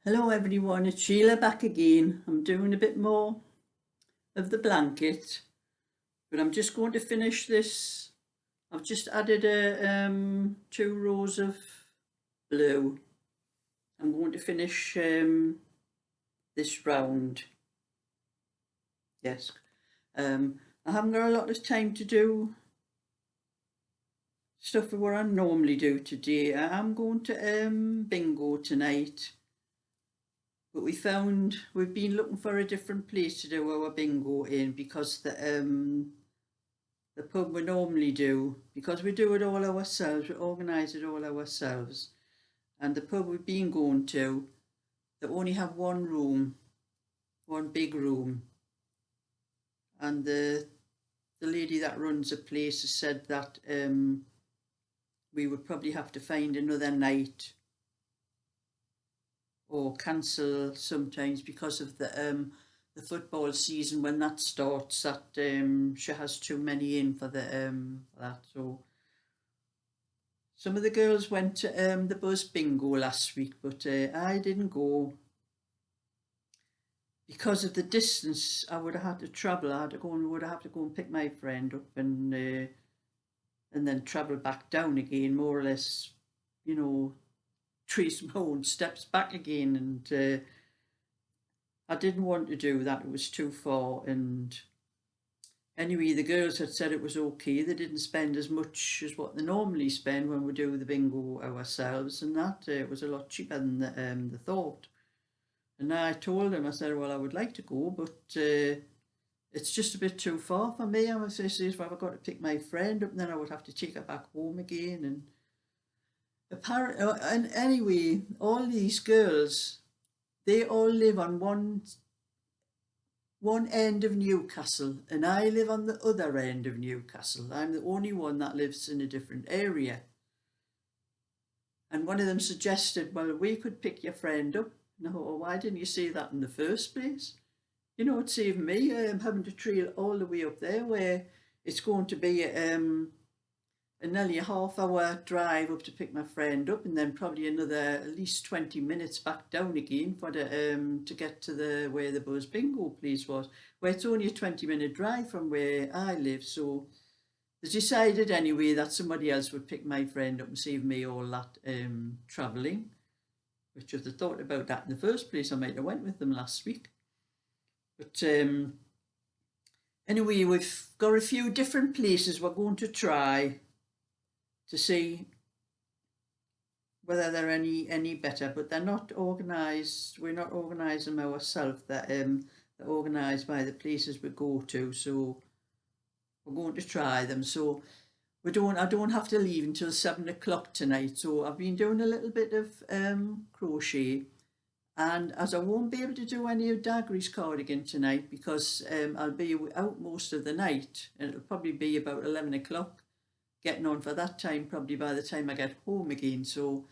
Hello everyone, it's Sheila back again. I'm doing a bit more of the blanket, but I'm just going to finish this. I've just added 2 rows of blue. I'm going to finish this round. Yes, I haven't got a lot of time to do stuff what I normally do today. I'm going to bingo tonight. But we've been looking for a different place to do our bingo in, because the pub we normally do, because we do it all ourselves, we organise it all ourselves, and the pub we've been going to, they only have one room, one big room, and the lady that runs the place has said that we would probably have to find another night or cancel sometimes because of the football season when that starts, that she has too many in for that. So some of the girls went to the Buzz Bingo last week, but I didn't go because of the distance. I would have had to travel. Would have to go and pick my friend up and then travel back down again, more or less, trace my own steps back again, and I didn't want to do that. It was too far, and anyway, the girls had said it was okay. They didn't spend as much as what they normally spend when we do the bingo ourselves, and that it was a lot cheaper than they thought. And I told them, I said, well, I would like to go, but it's just a bit too far for me. I was saying, if I've got to pick my friend up, then I would have to take her back home again. And and anyway, all these girls, they all live on one end of Newcastle, and I live on the other end of Newcastle. I'm the only one that lives in a different area. And one of them suggested, well, we could pick your friend up. And I thought, well, why didn't you say that in the first place? It saved me having to trail all the way up there, where it's going to be nearly a half-hour drive up to pick my friend up, and then probably another at least 20 minutes back down again for to get to where the Buzz Bingo place was, where it's only a 20-minute drive from where I live. So they decided anyway that somebody else would pick my friend up and save me all that travelling, which if they thought about that in the first place, I might have went with them last week. But anyway, we've got a few different places we're going to try to see whether they're any better, but they're not organised. We're not organising them ourselves. They're organised by the places we go to, so we're going to try them. So I don't have to leave until 7 o'clock tonight. So I've been doing a little bit of crochet, and as I won't be able to do any of Daggery's cardigan tonight because I'll be out most of the night, and it'll probably be about 11 o'clock. Getting on for that time, probably by the time I get home again. So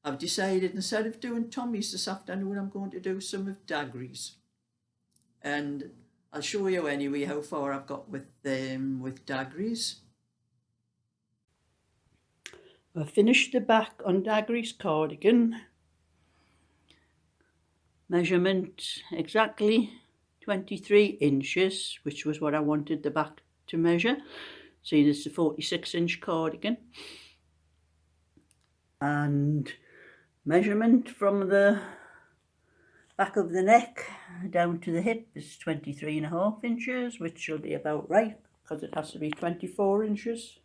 I've decided, instead of doing Tommy's this afternoon, I'm going to do some of Daggery's. And I'll show you anyway how far I've got with Daggery's. I've finished the back on Daggery's cardigan. Measurement exactly 23 inches, which was what I wanted the back to measure. See, this is a 46-inch cardigan, and measurement from the back of the neck down to the hip is 23.5 inches, which will be about right because it has to be 24 inches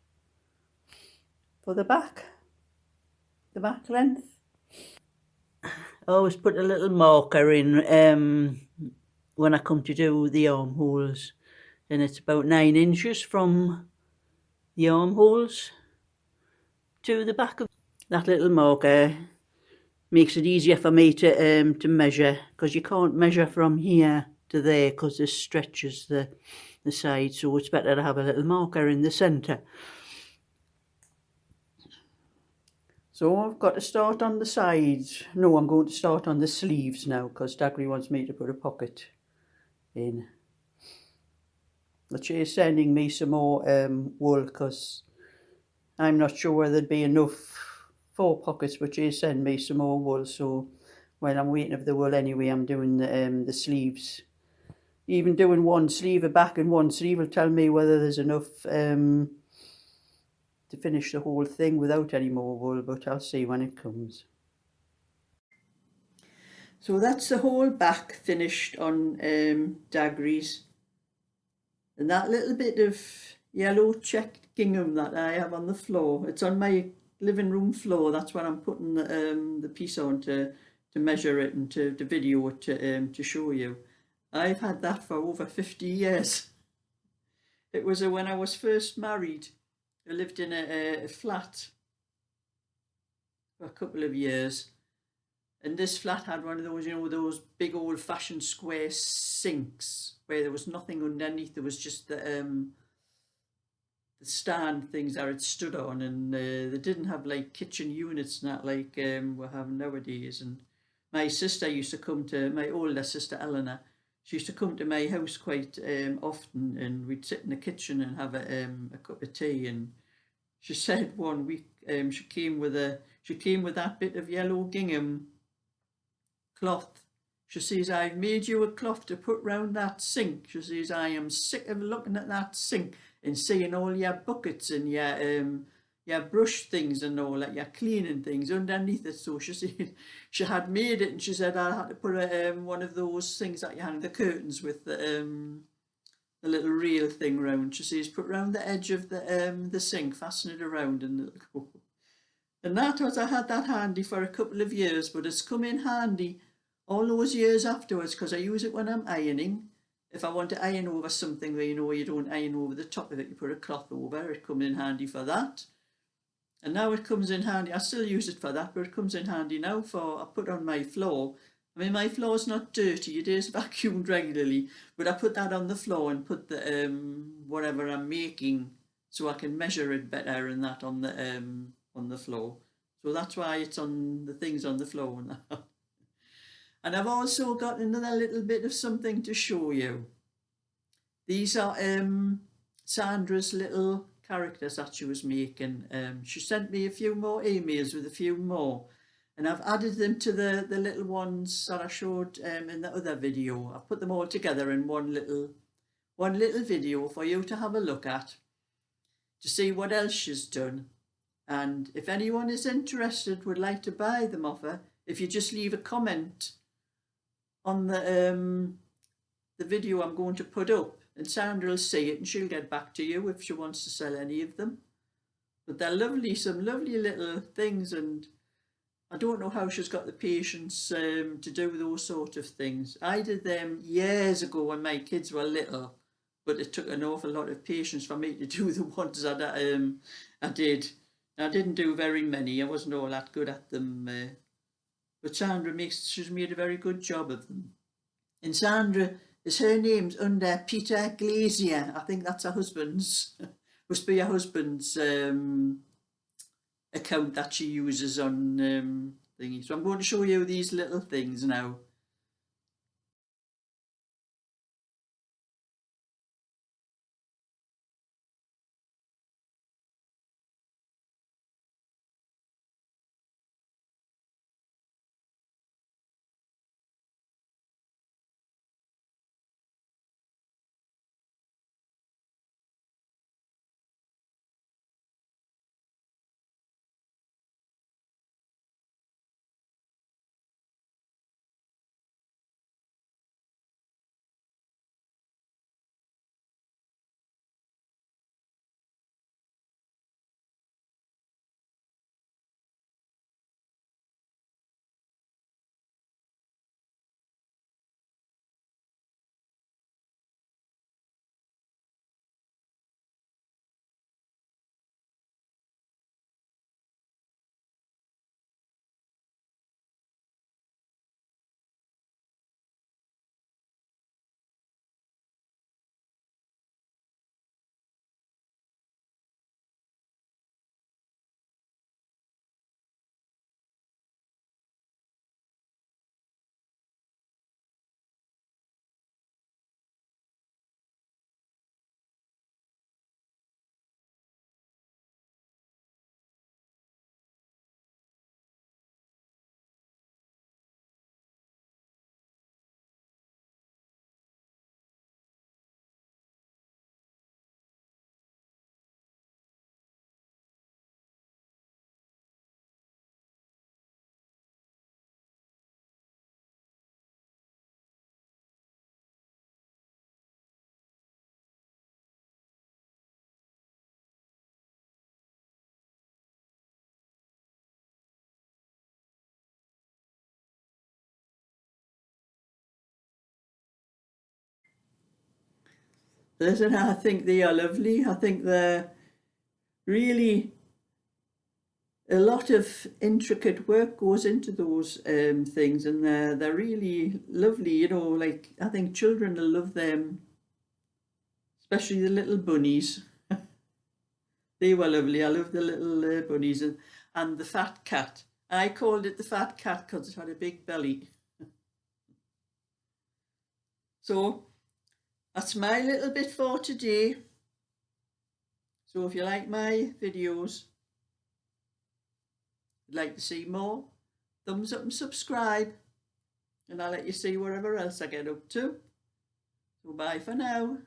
for the back length. I always put a little marker in when I come to do the armholes, and it's about 9 inches from the armholes to the back of that little marker. Makes it easier for me to measure, because you can't measure from here to there because this stretches the side, so it's better to have a little marker in the centre. So I've got to start on the sides. No, I'm going to start on the sleeves now because Daggery wants me to put a pocket in. But she's sending me some more wool because I'm not sure whether there'd be enough 4 pockets, but she'll send me some more wool, so Well, I'm waiting for the wool anyway. I'm doing the sleeves. Even doing one sleeve, a back and one sleeve will tell me whether there's enough to finish the whole thing without any more wool, but I'll see when it comes. So that's the whole back finished on Daggery's. And that little bit of yellow checked gingham that I have on the floor, it's on my living room floor. That's what I'm putting the piece on to measure it and to video it to show you. I've had that for over 50 years. It was when I was first married. I lived in a flat for a couple of years. And this flat had one of those, you know, those big old-fashioned square sinks where there was nothing underneath. There was just the stand things that it stood on, and they didn't have like kitchen units and that like we're having nowadays. And my sister used to come to, my older sister Eleanor, she used to come to my house quite often, and we'd sit in the kitchen and have a cup of tea. And she said one week she came with that bit of yellow gingham cloth. She says, I've made you a cloth to put round that sink. She says, I am sick of looking at that sink and seeing all your buckets and your brush things and all that, your cleaning things underneath it. So she said she had made it, and she said I had to put one of those things that you hang the curtains with, the little reel thing round. She says, put round the edge of the sink, fasten it around, and it'll go. And that was, I had that handy for a couple of years, but it's come in handy all those years afterwards, because I use it when I'm ironing. If I want to iron over something where, you know, you don't iron over the top of it, you put a cloth over, it comes in handy for that. And now it comes in handy, I still use it for that, but it comes in handy now for, I put on my floor. I mean, my floor's not dirty, it is vacuumed regularly, but I put that on the floor and put the whatever I'm making, so I can measure it better and that on the floor. So that's why it's on the things on the floor now. And I've also got another little bit of something to show you. These are Sandra's little characters that she was making. She sent me a few more emails with a few more, and I've added them to the little ones that I showed in the other video. I've put them all together in one little video for you to have a look at, to see what else she's done. And if anyone is interested, would like to buy them off her, if you just leave a comment on the video I'm going to put up, and Sandra will see it and she'll get back to you if she wants to sell any of them. But they're lovely, some lovely little things, and I don't know how she's got the patience to do those sort of things. I did them years ago when my kids were little, but it took an awful lot of patience for me to do the ones that I did. I didn't do very many, I wasn't all that good at them, but Sandra she's made a very good job of them. And Sandra, her name's under Peter Glazier. I think that's her husband's, must be her husband's account that she uses on thingy. So I'm going to show you these little things now. Listen, I think they are lovely. I think they're really, a lot of intricate work goes into those things, and they're really lovely. You know, like I think children will love them, especially the little bunnies. They were lovely. I love the little bunnies, and the fat cat. I called it the fat cat because it had a big belly. So that's my little bit for today. So if you like my videos, would like to see more, thumbs up and subscribe, and I'll let you see whatever else I get up to. So bye for now.